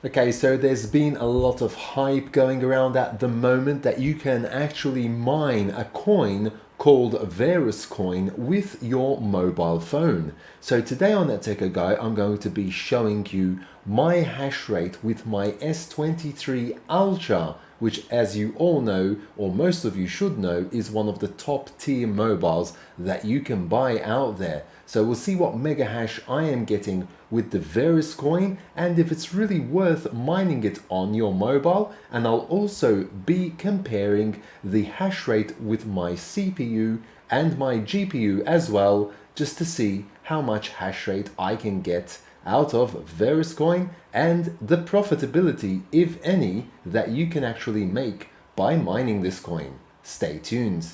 Okay, so there's been a lot of hype going around at the moment that you can actually mine a coin called Verus Coin with your mobile phone. So today on That Techo Guy, I'm going to be showing you my hash rate with my S23 Ultra, which, as you all know, or most of you should know, is one of the top tier mobiles that you can buy out there. So we'll see what mega hash I am getting with the Verus coin and if it's really worth mining it on your mobile. And I'll also be comparing the hash rate with my CPU and my GPU as well, just to see how much hash rate I can get out of Verus coin and the profitability, if any, that you can actually make by mining this coin. Stay tuned.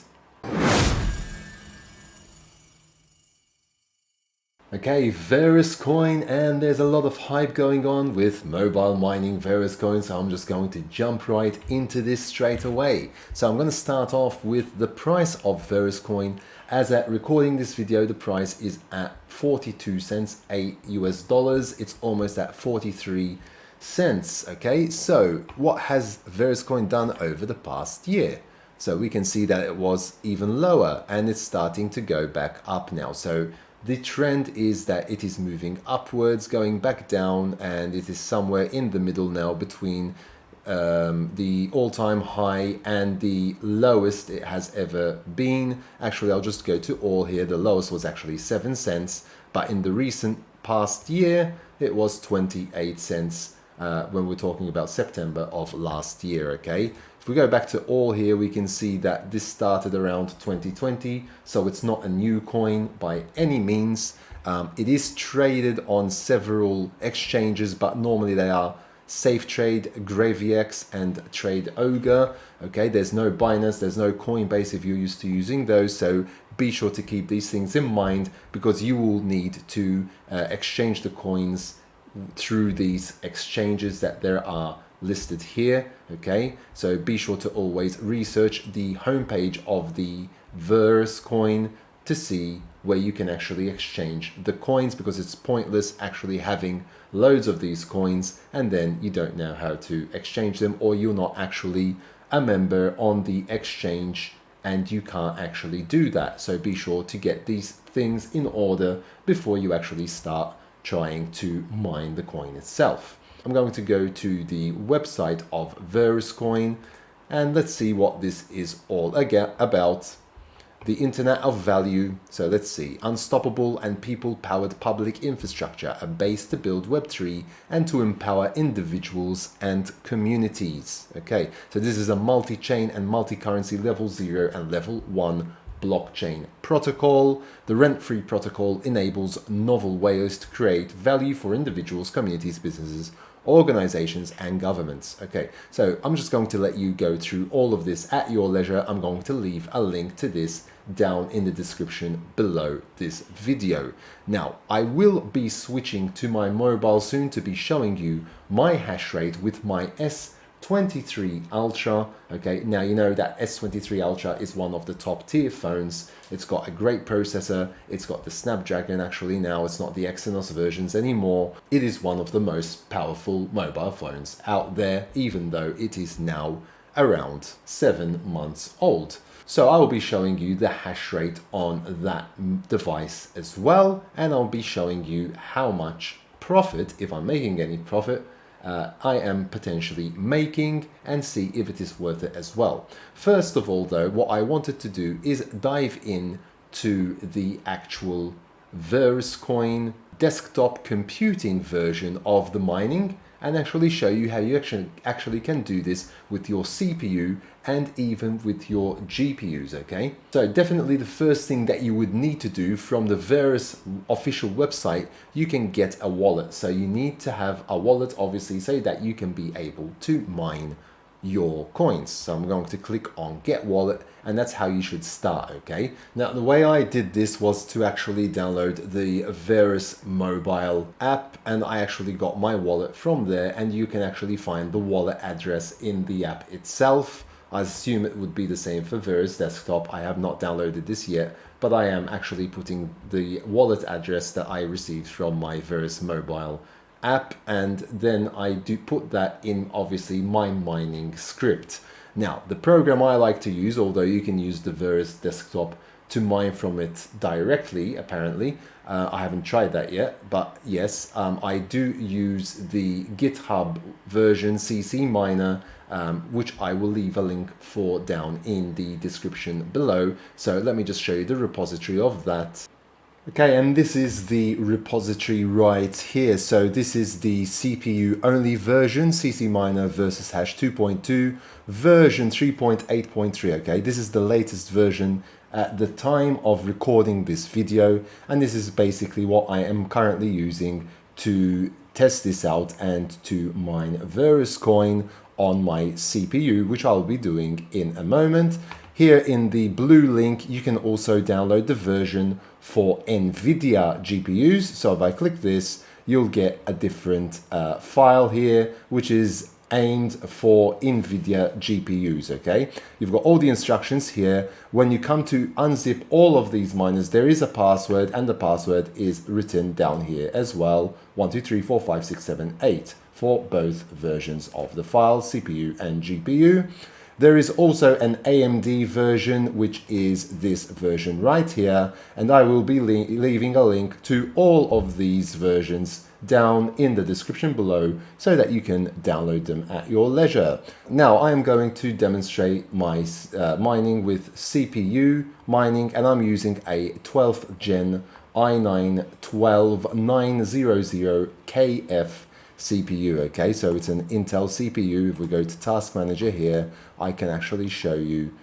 Okay, Verus Coin, and there's a lot of hype going on with mobile mining Verus Coin, so I'm just going to jump right into this straight away. So I'm going to start off with the price of Verus Coin. As at recording this video, the price is at 42 cents, $8 US. It's almost at 43 cents. Okay, so what has Verus Coin done over the past year? So we can see that it was even lower and it's starting to go back up now. So the trend is that it is moving upwards, going back down, and it is somewhere in the middle now between the all-time high and the lowest it has ever been. Actually, I'll just go to all here. The lowest was actually 7 cents, but in the recent past year, it was 28 cents when we're talking about September of last year, okay? If we go back to all here, we can see that this started around 2020, so it's not a new coin by any means. It is traded on several exchanges, but normally they are SafeTrade, GravyX, and Trade Ogre. Okay, there's no Binance, there's no Coinbase if you're used to using those, so be sure to keep these things in mind because you will need to exchange the coins through these exchanges that there are listed here. Okay, so be sure to always research the homepage of the Verus coin to see where you can actually exchange the coins, because it's pointless actually having loads of these coins and then you don't know how to exchange them, or you're not actually a member on the exchange and you can't actually do that. So be sure to get these things in order before you actually start trying to mine the coin itself. I'm going to go to the website of Verus Coin and let's see what this is all about. The Internet of Value. So let's see. Unstoppable and people-powered public infrastructure, a base to build Web3 and to empower individuals and communities. Okay, so this is a multi-chain and multi-currency level 0 and level 1 blockchain protocol. The rent-free protocol enables novel ways to create value for individuals, communities, businesses, organizations, and governments. Okay, so I'm just going to let you go through all of this at your leisure. I'm going to leave a link to this down in the description below this video. Now, I will be switching to my mobile soon to be showing you my hash rate with my S23 Ultra. Okay, now you know that S23 Ultra is one of the top tier phones. It's got a great processor. It's got the Snapdragon. Actually, now it's not the Exynos versions anymore. It is one of the most powerful mobile phones out there, even though it is now around 7 months old. So I will be showing you the hash rate on that device as well, and I'll be showing you how much profit, if I'm making any profit, I am potentially making, and see if it is worth it as well. First of all though, what I wanted to do is dive in to the actual Verus Coin desktop computing version of the mining and actually show you how you actually can do this with your CPU and even with your GPUs, okay? So definitely the first thing that you would need to do from the Verus official website, you can get a wallet. So you need to have a wallet, obviously, so that you can be able to mine your coins. So I'm going to click on Get Wallet, and that's how you should start, okay? Now, the way I did this was to actually download the Verus mobile app, and I actually got my wallet from there, and you can actually find the wallet address in the app itself. I assume it would be the same for Verus desktop. I have not downloaded this yet, but I am actually putting the wallet address that I received from my Verus mobile app, and then I do put that in obviously my mining script. Now, the program I like to use, although you can use the Verus desktop to mine from it directly, apparently. I haven't tried that yet, but yes, I do use the GitHub version CC Miner, which I will leave a link for down in the description below. So let me just show you the repository of that. Okay, and this is the repository right here. So this is the CPU only version, CC Miner versus hash 2.2, version 3.8.3. Okay, this is the latest version at the time of recording this video, and this is basically what I am currently using to test this out and to mine Verus Coin on my CPU, which I'll be doing in a moment. Here in the blue link, you can also download the version for NVIDIA GPUs. So if I click this, you'll get a different file here, which is aimed for NVIDIA GPUs, okay? You've got all the instructions here. When you come to unzip all of these miners, there is a password, and the password is written down here as well. 1, 2, 3, 4, 5, 6, 7, 8 for both versions of the file, CPU and GPU. There is also an AMD version, which is this version right here, and I will be leaving a link to all of these versions down in the description below so that you can download them at your leisure. Now I am going to demonstrate my mining with CPU mining, and I'm using a 12th gen i9 12900KF CPU. Okay, so it's an Intel CPU. If we go to Task Manager here, I can actually show you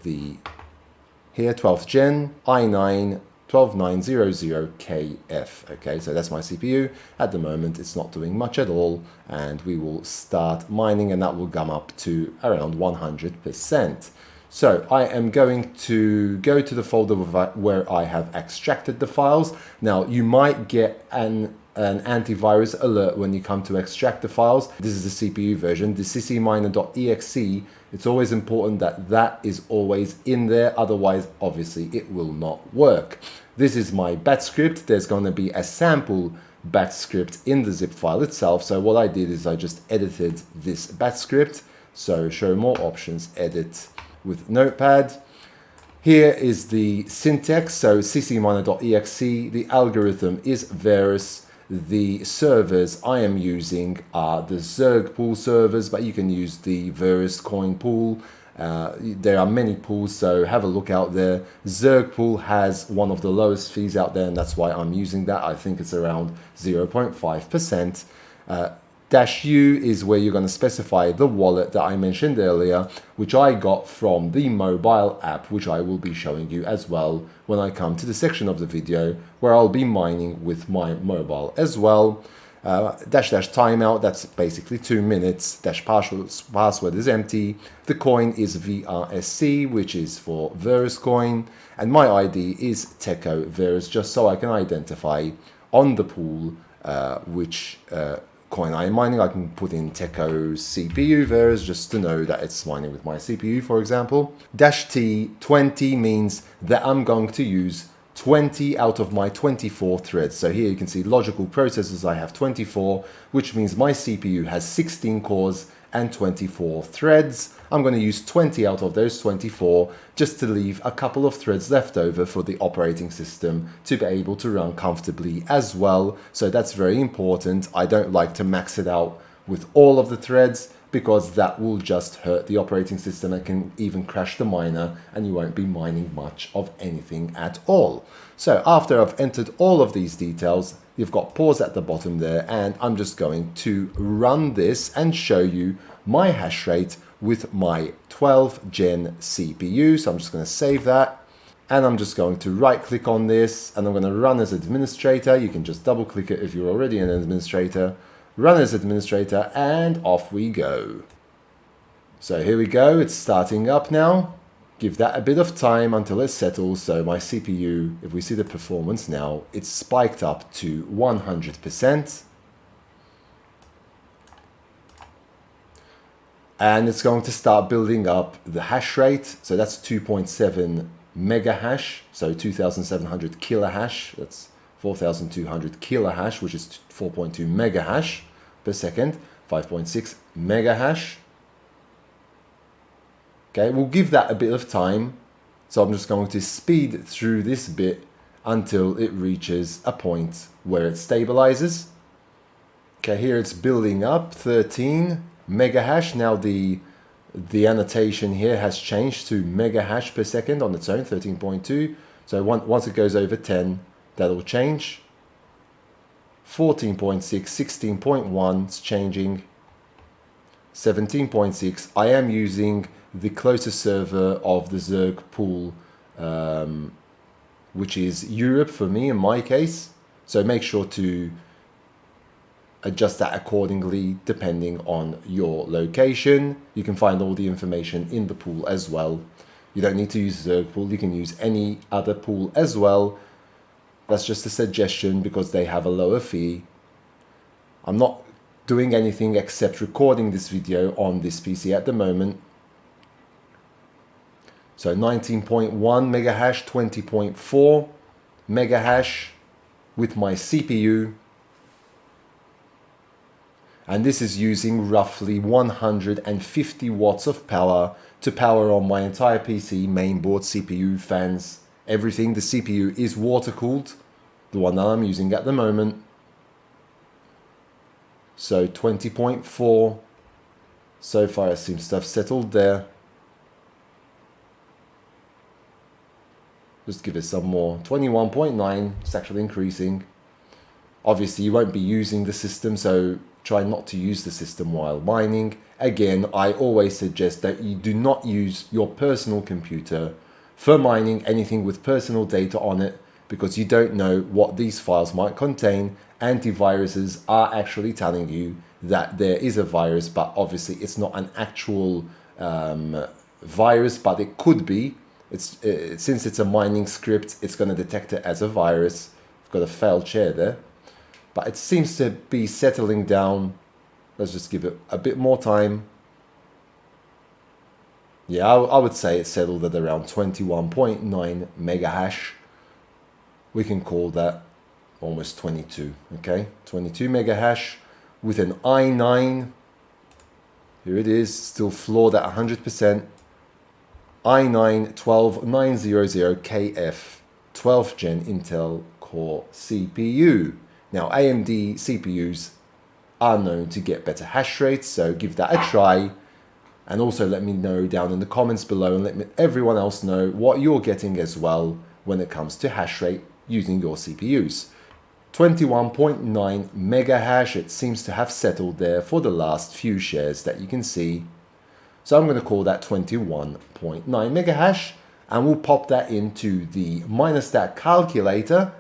here 12th gen i9 12900KF. Okay, so that's my CPU. At the moment, it's not doing much at all, and we will start mining, and that will come up to around 100%. So I am going to go to the folder where I have extracted the files. Now, you might get an antivirus alert when you come to extract the files. This is the CPU version, the ccminer.exe. It's always important that that is always in there, otherwise obviously it will not work. This is my batch script. There's going to be a sample batch script in the zip file itself. So what I did is I just edited this batch script. So show more options, edit with Notepad. Here is the syntax, so ccminer.exe. The algorithm is Verus. The servers I am using are the Zerg pool servers, but you can use the Verus Coin pool. There are many pools, so have a look out there. Zerg pool has one of the lowest fees out there, and that's why I'm using that. I think it's around 0.5%. -U is where you're going to specify the wallet that I mentioned earlier, which I got from the mobile app, which I will be showing you as well when I come to the section of the video where I'll be mining with my mobile as well. --timeout, that's basically 2 minutes. --password is empty. The coin is VRSC, which is for Verus Coin, and my ID is Techo Verus, just so I can identify on the pool which coin I am mining. I can put in Techo CPU Verus just to know that it's mining with my CPU, for example. -T20 means that I'm going to use 20 out of my 24 threads. So here you can see logical processors, I have 24, which means my CPU has 16 cores and 24 threads. I'm going to use 20 out of those 24 just to leave a couple of threads left over for the operating system to be able to run comfortably as well. So that's very important. I don't like to max it out with all of the threads, because that will just hurt the operating system and can even crash the miner, and you won't be mining much of anything at all. So after I've entered all of these details, you've got pause at the bottom there, and I'm just going to run this and show you my hash rate with my 12th gen CPU. So I'm just going to save that, and I'm just going to right click on this, and I'm going to run as administrator. You can just double click it if you're already an administrator. Run as administrator, and off we go. So here we go, it's starting up now. Give that a bit of time until it settles. So my CPU, if we see the performance now, it's spiked up to 100%. And it's going to start building up the hash rate. So that's 2.7 mega hash, so 2700 kilohash. That's 4,200 kilohash, which is 4.2 mega hash per second, 5.6 mega hash. Okay, we'll give that a bit of time. So I'm just going to speed through this bit until it reaches a point where it stabilizes. Okay, here it's building up, 13 mega hash. Now the annotation here has changed to mega hash per second on its own, 13.2. So once it goes over 10, that'll change. 14.6, 16.1, it's changing. 17.6, I am using the closest server of the Zerg pool, which is Europe for me in my case. So make sure to adjust that accordingly depending on your location. You can find all the information in the pool as well. You don't need to use Zerg pool, you can use any other pool as well. That's just a suggestion because they have a lower fee. I'm not doing anything except recording this video on this PC at the moment. So 19.1 mega hash, 20.4 mega hash with my CPU. And this is using roughly 150 watts of power to power on my entire PC, mainboard, CPU, fans, everything. The CPU is water cooled, the one that I'm using at the moment. So 20.4, so far it seems to have settled there. Just give it some more. 21.9, it's actually increasing. Obviously you won't be using the system, so try not to use the system while mining. Again, I always suggest that you do not use your personal computer for mining anything with personal data on it, because you don't know what these files might contain. Antiviruses are actually telling you that there is a virus, but obviously it's not an actual virus, but it could be. Since it's a mining script, it's going to detect it as a virus. I've got a failed chair there. But it seems to be settling down. Let's just give it a bit more time. Yeah, I would say it's settled at around 21.9 mega hash. We can call that almost 22, okay? 22 mega hash with an i9. Here it is, still flawed at 100%. i9 12900KF 12th gen Intel Core CPU. Now AMD CPUs are known to get better hash rates, so give that a try. And also let me know down in the comments below, and let everyone else know what you're getting as well when it comes to hash rate using your CPUs. 21.9 mega hash, it seems to have settled there for the last few shares that you can see. So I'm going to call that 21.9 mega hash, and we'll pop that into the Minerstat calculator,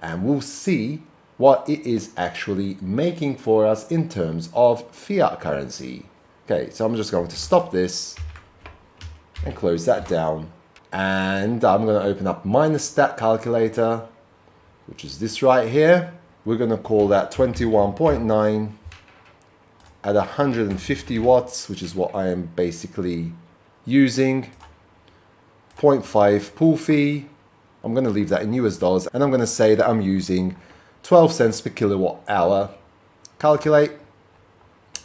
and we'll see what it is actually making for us in terms of fiat currency. Okay, so I'm just going to stop this and close that down. And I'm going to open up Minerstat calculator, which is this right here. We're going to call that 21.9 at 150 watts, which is what I am basically using. 0.5 pool fee. I'm going to leave that in US dollars, and I'm going to say that I'm using 12 cents per kilowatt hour. Calculate.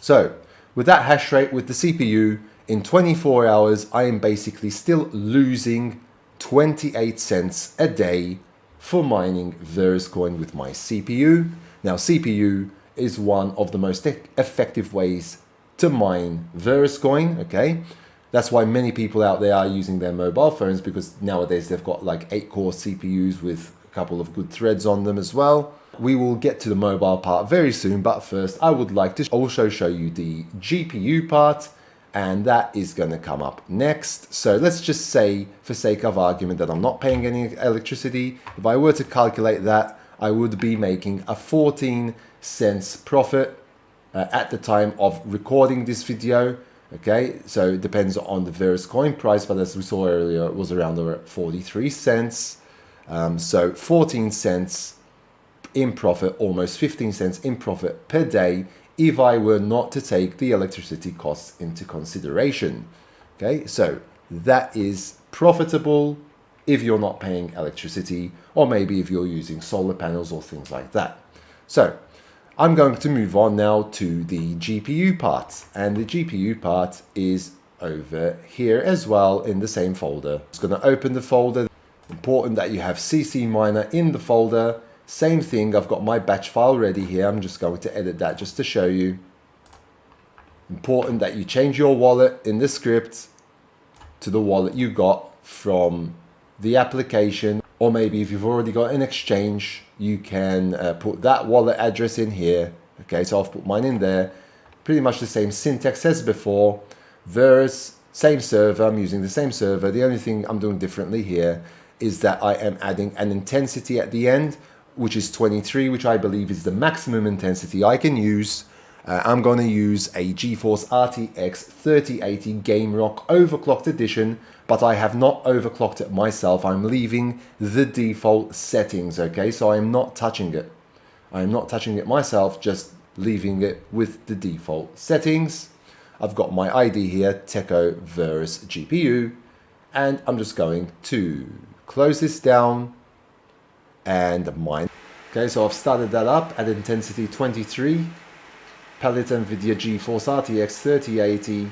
So with that hash rate with the CPU, in 24 hours, I am basically still losing 28 cents a day for mining Verus Coin with my CPU. Now CPU is one of the most effective ways to mine Verus Coin, okay? That's why many people out there are using their mobile phones, because nowadays they've got like 8-core CPUs with a couple of good threads on them as well. We will get to the mobile part very soon, but first I would like to also show you the GPU part, and that is going to come up next. So let's just say, for sake of argument, that I'm not paying any electricity. If I were to calculate that, I would be making a 14 cents profit at the time of recording this video. Okay, so it depends on the Verus Coin price, but as we saw earlier, it was around 43 cents. So 14 cents in profit, almost 15 cents in profit per day, if I were not to take the electricity costs into consideration. Okay, so that is profitable if you're not paying electricity, or maybe if you're using solar panels or things like that. So I'm going to move on now to the GPU part, and the GPU part is over here as well in the same folder. It's going to open the folder. Important that you have CC Miner in the folder. Same thing, I've got my batch file ready here. I'm just going to edit that just to show you. Important that you change your wallet in the script to the wallet you got from the application, or maybe if you've already got an exchange, you can put that wallet address in here. Okay, so I've put mine in there. Pretty much the same syntax as before. Verus, same server, I'm using the same server. The only thing I'm doing differently here is that I am adding an intensity at the end, which is 23, which I believe is the maximum intensity I can use. I'm going to use a GeForce RTX 3080 Game Rock Overclocked Edition, but I have not overclocked it myself. I'm leaving the default settings, okay? So I'm not touching it. I'm not touching it myself, just leaving it with the default settings. I've got my ID here, Techo Verus GPU, and I'm just going to close this down and mine. Okay, so I've started that up at intensity 23. Palette NVIDIA GeForce RTX 3080,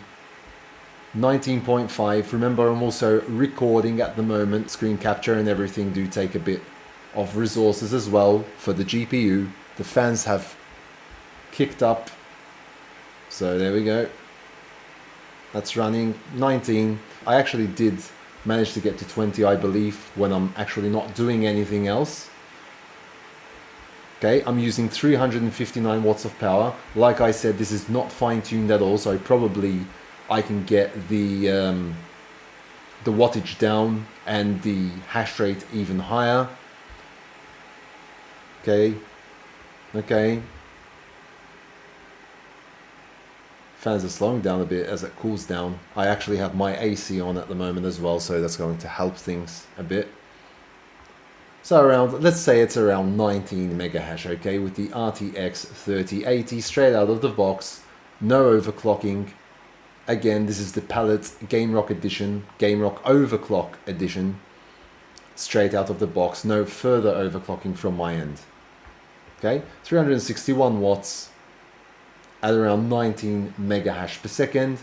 19.5. Remember, I'm also recording at the moment. Screen capture and everything do take a bit of resources as well for the GPU. The fans have kicked up. So there we go. That's running 19. I actually did manage to get to 20, I believe, when I'm actually not doing anything else. Okay, I'm using 359 watts of power. Like I said, this is not fine-tuned at all, so probably I can get the wattage down and the hash rate even higher. Okay. Fans are slowing down a bit as it cools down. I actually have my AC on at the moment as well, so that's going to help things a bit. So around, let's say it's around 19 mega hash, okay, with the RTX 3080 straight out of the box, no overclocking. Again, this is the Palette Game Rock Edition, Game Rock Overclock Edition, straight out of the box, no further overclocking from my end. Okay, 361 watts at around 19 mega hash per second.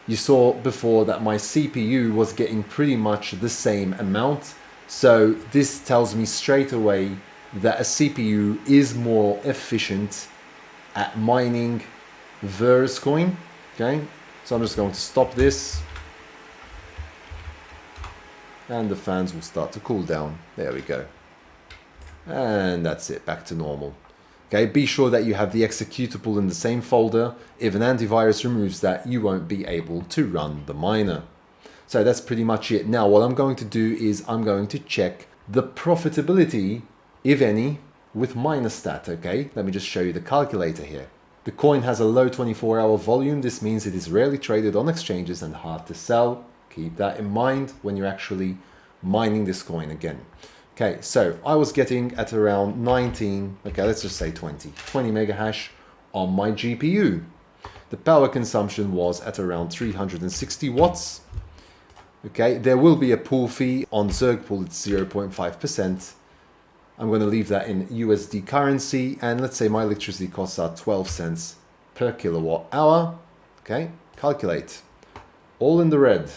You saw before that my CPU was getting pretty much the same amount. So this tells me straight away that a CPU is more efficient at mining Verus Coin. Okay, so I'm just going to stop this. And the fans will start to cool down. There we go. And that's it, back to normal. Okay, be sure that you have the executable in the same folder. If an antivirus removes that, you won't be able to run the miner. So that's pretty much it. Now, what I'm going to do is I'm going to check the profitability, if any, with Minerstat, okay? Let me just show you the calculator here. The coin has a low 24-hour volume. This means it is rarely traded on exchanges and hard to sell. Keep that in mind when you're actually mining this coin again. Okay, so I was getting at around 19, okay, let's just say 20 mega hash on my GPU. The power consumption was at around 360 watts. Okay, there will be a pool fee on Zerg pool, it's 0.5%. I'm going to leave that in USD currency, and let's say my electricity costs are 12 cents per kilowatt hour. Okay, calculate. All in the red.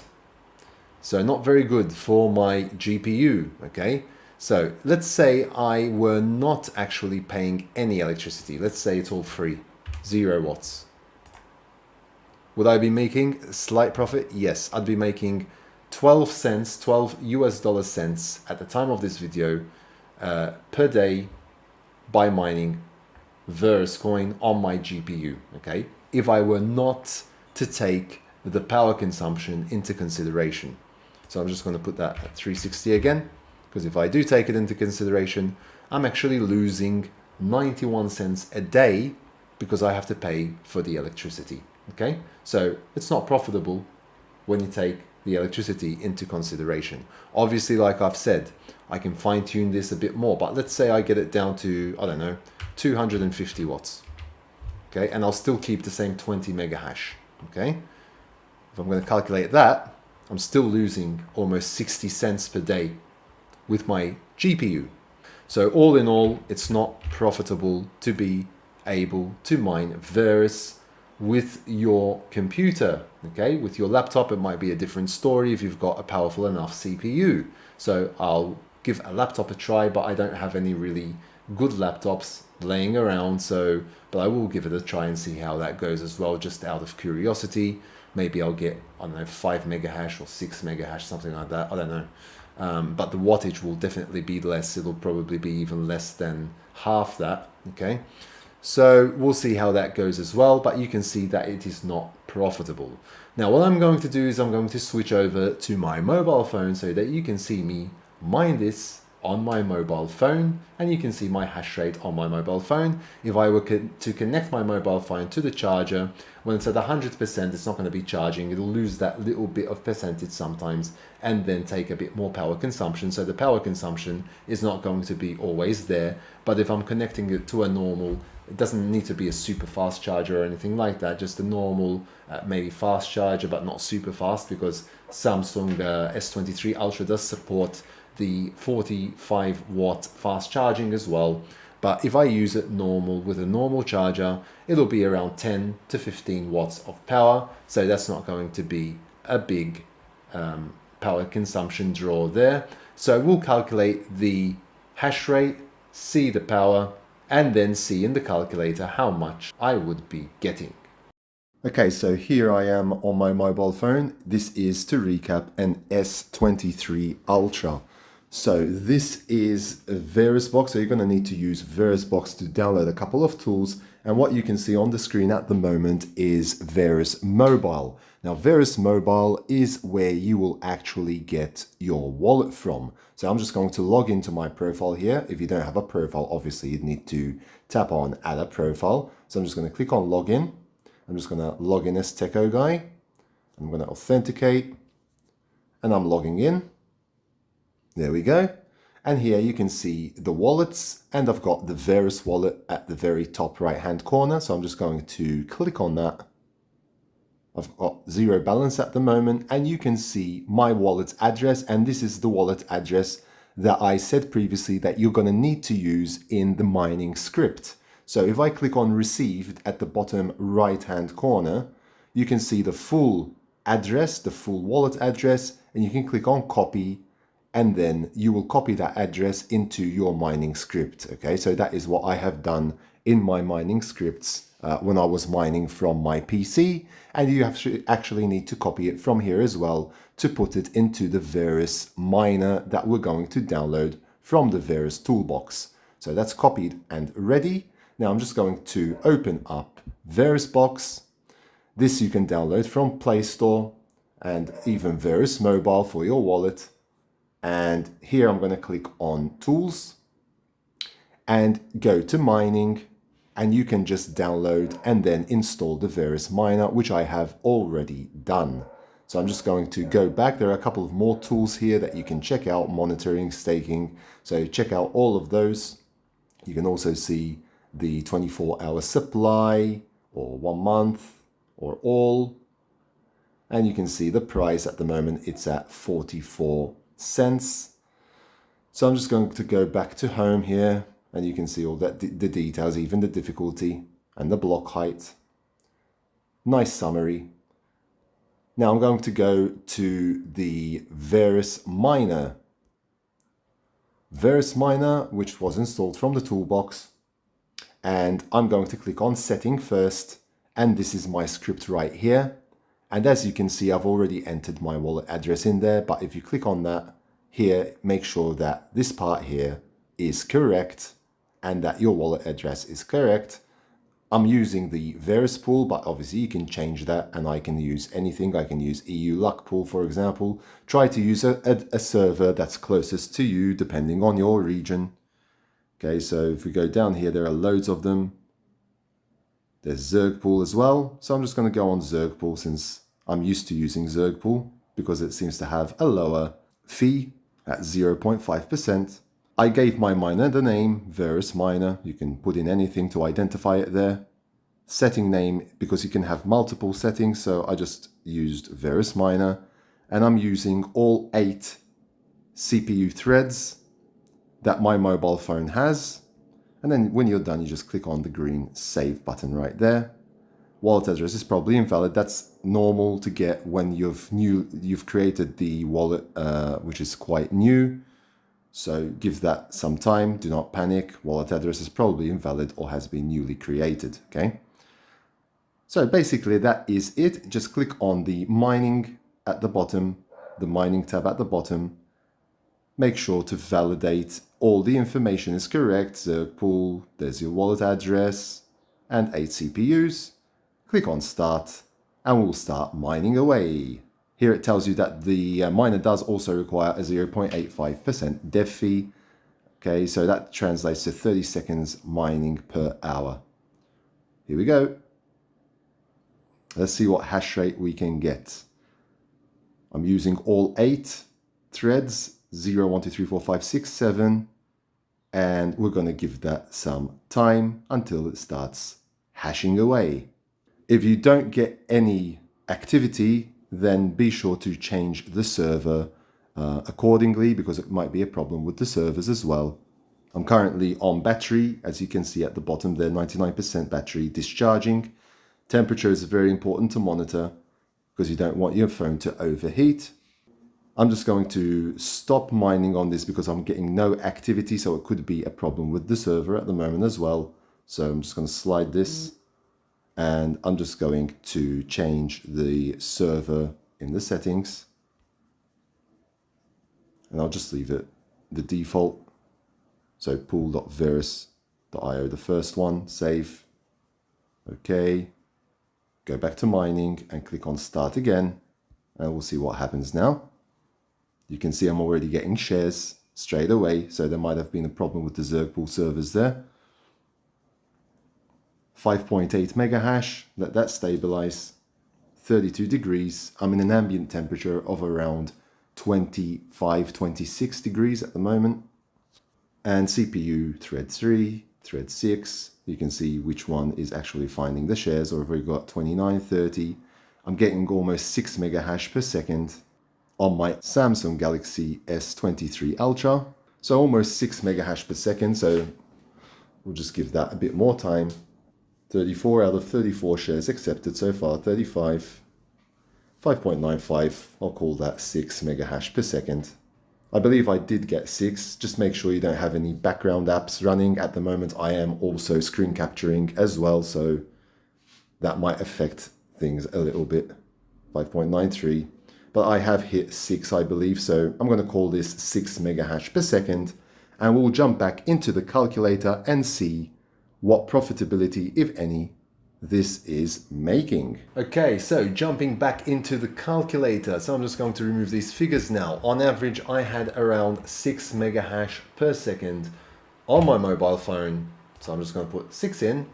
So not very good for my GPU, okay? So let's say I were not actually paying any electricity. Let's say it's all free, 0 watts. Would I be making a slight profit? Yes, I'd be making 12 cents, 12 US dollar cents at the time of this video per day by mining Verus Coin on my GPU, okay? If I were not to take the power consumption into consideration. So I'm just going to put that at 360 again. Because if I do take it into consideration, I'm actually losing 91 cents a day because I have to pay for the electricity. Okay, so it's not profitable when you take the electricity into consideration. Obviously, like I've said, I can fine tune this a bit more, but let's say I get it down to, I don't know, 250 watts. Okay, and I'll still keep the same 20 mega hash. Okay, if I'm going to calculate that, I'm still losing almost 60 cents per day with my GPU. So all in all, it's not profitable to be able to mine Verus with your computer. Okay, with your laptop, it might be a different story if you've got a powerful enough CPU. So I'll give a laptop a try, but I don't have any really good laptops laying around. But I will give it a try and see how that goes as well, just out of curiosity. Maybe I'll get, I don't know, 5 mega hash or 6 mega hash, something like that. I don't know. But the wattage will definitely be less. It'll probably be even less than half that. Okay. So we'll see how that goes as well, but you can see that it is not profitable. Now, what I'm going to do is I'm going to switch over to my mobile phone so that you can see me mine this on my mobile phone, and you can see my hash rate on my mobile phone. If I were to connect my mobile phone to the charger, when it's at 100%, it's not going to be charging. It'll lose that little bit of percentage sometimes and then take a bit more power consumption. So the power consumption is not going to be always there. But if I'm connecting it to a normal, it doesn't need to be a super fast charger or anything like that, just a normal, maybe fast charger, but not super fast, because Samsung S23 Ultra does support the 45 watt fast charging as well. But if I use it normal with a normal charger, it'll be around 10 to 15 watts of power. So that's not going to be a big power consumption draw there. So we'll calculate the hash rate, see the power, and then see in the calculator how much I would be getting. Okay, so here I am on my mobile phone. This is, to recap, an S23 Ultra. So this is a VerusBox, so you're going to need to use VerusBox to download a couple of tools. And what you can see on the screen at the moment is Verus Mobile. Now, Verus Mobile is where you will actually get your wallet from. So I'm just going to log into my profile here. If you don't have a profile, obviously you'd need to tap on Add a Profile. So I'm just going to click on Login. I'm just going to log in as Techo Guy. I'm going to authenticate, and I'm logging in. There we go. And here you can see the wallets, and I've got the Verus wallet at the very top right hand corner. So I'm just going to click on that. I've got zero balance at the moment, and you can see my wallet address, and this is the wallet address that I said previously that you're going to need to use in the mining script. So if I click on received at the bottom right hand corner, you can see the full address, the full wallet address, and you can click on copy, and then you will copy that address into your mining script. Okay, so that is what I have done in my mining scripts when I was mining from my PC, and you actually need to copy it from here as well to put it into the Verus miner that we're going to download from the Verus toolbox. So that's copied and ready. Now I'm just going to open up VerusBox. This you can download from Play Store, and even Verus Mobile for your wallet. And here I'm going to click on Tools and go to Mining, and you can just download and then install the Verus miner, which I have already done. So I'm just going to go back. There are a couple of more tools here that you can check out, monitoring, staking. So check out all of those. You can also see the 24-hour supply, or 1 month, or all. And you can see the price at the moment, it's at 44 cents. So I'm just going to go back to home here, and you can see all that the details, even the difficulty and the block height. Nice summary. Now I'm going to go to the Verus miner. Verus miner, which was installed from the toolbox. And I'm going to click on Setting first, and this is my script right here. And as you can see, I've already entered my wallet address in there, but if you click on that here, make sure that this part here is correct and that your wallet address is correct. I'm using the Verus pool, but obviously you can change that, and I can use anything. I can use EU luck pool, for example. Try to use a server that's closest to you, depending on your region. Okay, so if we go down here, there are loads of them. There's Zergpool as well. So I'm just going to go on Zergpool, since I'm used to using Zergpool because it seems to have a lower fee at 0.5%. I gave my miner the name Verus Miner. You can put in anything to identify it there. Setting name, because you can have multiple settings, so I just used Verus Miner. and I'm using all 8 CPU threads that my mobile phone has. And then when you're done, you just click on the green save button right there. Wallet address is probably invalid. That's normal to get when you've created the wallet, which is quite new. So give that some time. Do not panic. Wallet address is probably invalid or has been newly created. Okay. So basically that is it. Just click on the mining at the bottom, the mining tab at the bottom. Make sure to validate all the information is correct. Zerg pool, there's your wallet address and 8 CPUs. Click on start and we'll start mining away. Here it tells you that the miner does also require a 0.85% dev fee. Okay, so that translates to 30 seconds mining per hour. Here we go. Let's see what hash rate we can get. I'm using all 8 threads, 0, 1, 2, 3, 4, 5, 6, 7, and we're going to give that some time until it starts hashing away. If you don't get any activity, then be sure to change the server accordingly, because it might be a problem with the servers as well. I'm currently on battery, as you can see at the bottom there, 99% battery discharging. Temperature is very important to monitor because you don't want your phone to overheat. I'm just going to stop mining on this because I'm getting no activity, so it could be a problem with the server at the moment as well. So I'm just going to slide this and I'm just going to change the server in the settings. And I'll just leave it the default. So pool.verus.io, the first one, save. Okay. Go back to mining and click on start again. And we'll see what happens now. You can see I'm already getting shares straight away, so there might have been a problem with the Zerg pool servers there. 5.8 mega hash, let that stabilize. 32 degrees. I'm in an ambient temperature of around 25, 26 degrees at the moment. And CPU thread 3, thread 6. You can see which one is actually finding the shares, or if we've got 29, 30. I'm getting almost 6 mega hash per second on my Samsung Galaxy S23 Ultra. So almost 6 mega hash per second. So we'll just give that a bit more time. 34 out of 34 shares accepted so far, 35. 5.95, I'll call that 6 mega hash per second. I believe I did get 6. Just make sure you don't have any background apps running. At the moment, I am also screen capturing as well, so that might affect things a little bit. 5.93. But I have hit 6, I believe, so I'm going to call this 6 mega hash per second, and we'll jump back into the calculator and see what profitability, if any, this is making. Okay, so jumping back into the calculator. So I'm just going to remove these figures now. On average, I had around 6 mega hash per second on my mobile phone. So I'm just going to put 6 in.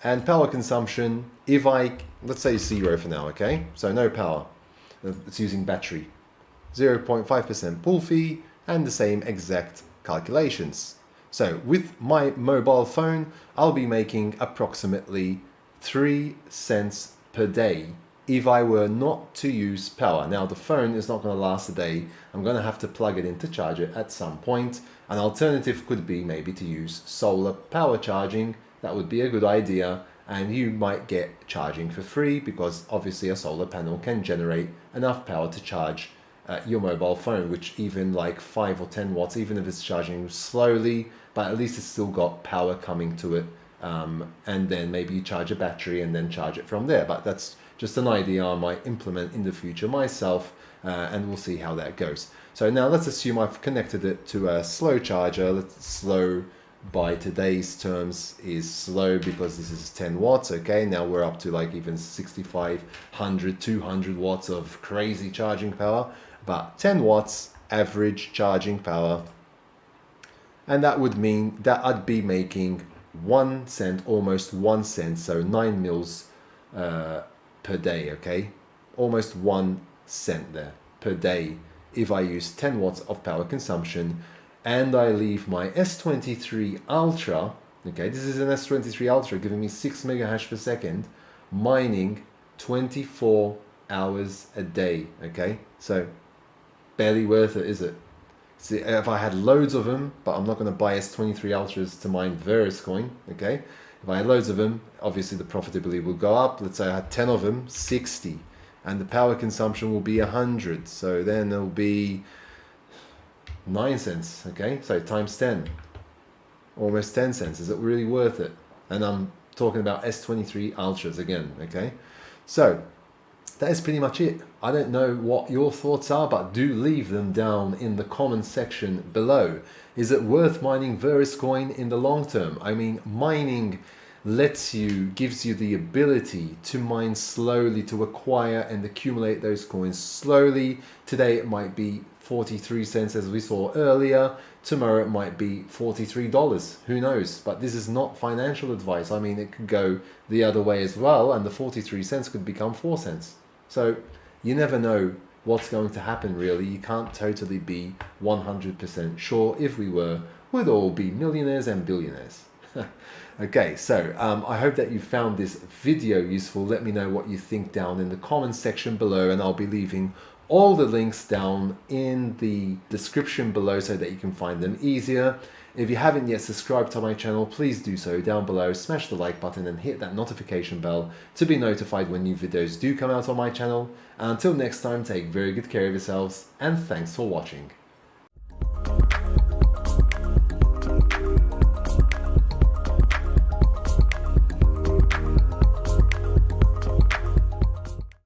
And power consumption, if let's say 0 for now, okay? So no power. It's using battery. 0.5% pool fee and the same exact calculations. So with my mobile phone, I'll be making approximately 3 cents per day if I were not to use power. Now the phone is not going to last a day. I'm going to have to plug it in to charge it at some point. An alternative could be maybe to use solar power charging. That would be a good idea, and you might get charging for free because obviously a solar panel can generate enough power to charge your mobile phone, which even like 5 or 10 watts, even if it's charging slowly, but at least it's still got power coming to it. And then maybe you charge a battery and then charge it from there. But that's just an idea I might implement in the future myself, and we'll see how that goes. So now let's assume I've connected it to a slow charger. Slow by today's terms is slow because this is 10 watts. Okay, now we're up to like even 6500, 200 watts of crazy charging power, but 10 watts average charging power. And that would mean that I'd be making 1 cent, almost 1 cent, so 9 mils per day, okay? Almost 1 cent there per day if I use 10 watts of power consumption and I leave my S23 Ultra, okay, this is an S23 Ultra giving me 6 mega hash per second, mining 24 hours a day, okay? So barely worth it, is it? See, if I had loads of them, but I'm not going to buy S23 Ultras to mine Verus Coin, okay? If I had loads of them, obviously the profitability will go up. Let's say I had 10 of them, 60. And the power consumption will be 100. So then it'll be 9 cents, okay? So times 10, almost 10 cents. Is it really worth it? And I'm talking about S23 Ultras again, okay? So that is pretty much it. I don't know what your thoughts are, but do leave them down in the comment section below. Is it worth mining Verus Coin in the long term? I mean, mining gives you the ability to mine slowly, to acquire and accumulate those coins slowly. Today it might be 43 cents as we saw earlier. Tomorrow it might be $43. Who knows? But this is not financial advice. I mean, it could go the other way as well, and the 43 cents could become 4 cents. So you never know what's going to happen, really. You can't totally be 100% sure. If we were, we'd all be millionaires and billionaires. Okay, so I hope that you found this video useful. Let me know what you think down in the comment section below, and I'll be leaving all the links down in the description below so that you can find them easier. If you haven't yet subscribed to my channel, please do so down below. Smash the like button and hit that notification bell to be notified when new videos do come out on my channel. And until next time, take very good care of yourselves, and thanks for watching.